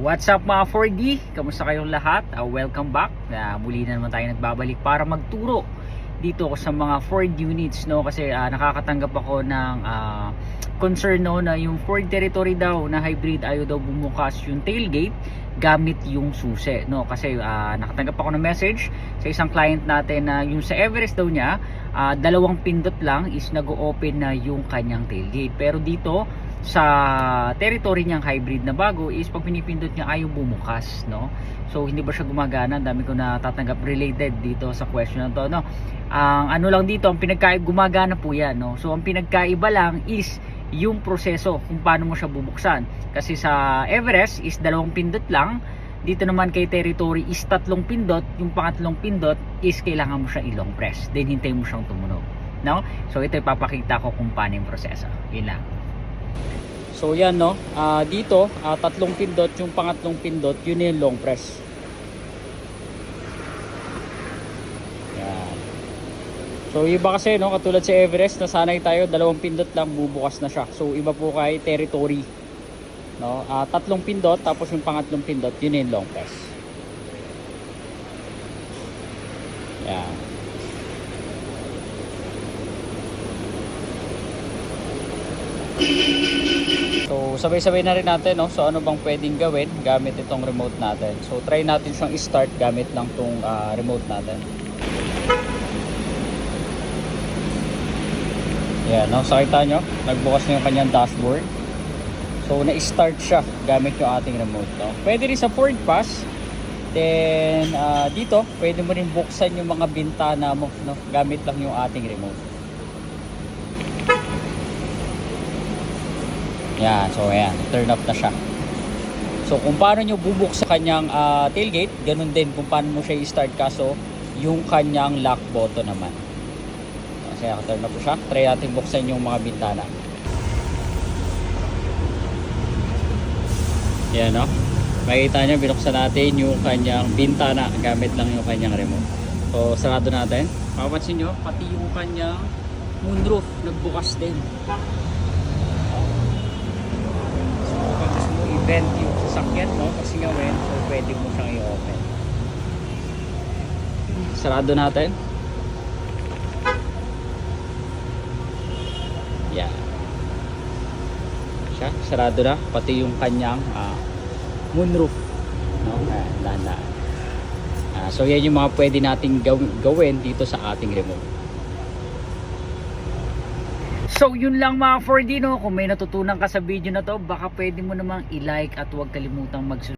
What's up mga 4D? Kamusta kayong lahat? Welcome back. Muli na naman tayo nagbabalik para magturo dito sa mga Ford units, no? Kasi nakakatanggap ako ng concern, no, na yung Ford Territory daw na hybrid ayaw daw bumukas yung tailgate gamit yung susi, no? Kasi nakatanggap ako ng message sa isang client natin na yung sa Everest daw niya, dalawang pindot lang is nag-o-open na yung kanyang tailgate. Pero dito sa territory niyang hybrid na bago is pag pinipindot niya ayaw bumukas, no? So hindi ba siya gumagana? Dami ko na tatanggap related dito sa question na to, no? Ang ano lang dito, ang gumagana po yan, no? So ang pinagkaiba lang is yung proseso kung paano mo siya bubuksan. Kasi sa Everest is dalawang pindot lang, dito naman kay Territory is tatlong pindot. Yung pangatlong pindot is kailangan mo siyang i-long press, then hintay mo siyang tumunog, no? So ito ipapakita ko kung paano yung proseso. Yun lang. So yan, no, dito tatlong pindot, yung pangatlong pindot yun yung long press. Yan. So iba kasi, no, katulad sa Everest nasanay tayo dalawang pindot lang bubukas na siya. So iba po kay Territory, no, tatlong pindot tapos yung pangatlong pindot yun yung long press. Yan. So sabay-sabay na rin natin, no? So ano bang pwedeng gawin gamit itong remote natin. So try natin siyang i-start gamit lang tong remote natin. Yan, no? So kita nyo, nagbukas na yung kanyang dashboard. So na-start siya gamit yung ating remote, no? Pwede rin sa Ford Pass. Then dito pwede mo rin buksan yung mga bintana mo, no? Gamit lang yung ating remote. Yan, so ayan, turn off na siya. So kung paano nyo bubuksan kanyang tailgate, ganun din kung paano mo siya i-start, kaso yung kanyang lock button naman. Kasi turn off siya. Try natin buksan yung mga bintana. Yan, no? Makikita nyo, binuksan natin yung kanyang bintana gamit lang yung kanyang remote. So sarado natin. Mapapansin nyo, pati yung kanyang moonroof nagbukas din. Vent yung sasakyan, no, kasi nga when, so pwede mo siyang i-open. Sarado natin. Yeah. Siya, sarado na, pati yung kanyang moonroof, no, dahan-dahan. So yan yung mga pwede nating gawin dito sa ating remote. So yun lang mga 4D, no? Kung may natutunan ka sa video na to, baka pwede mo namang i-like at huwag kalimutang mag-subscribe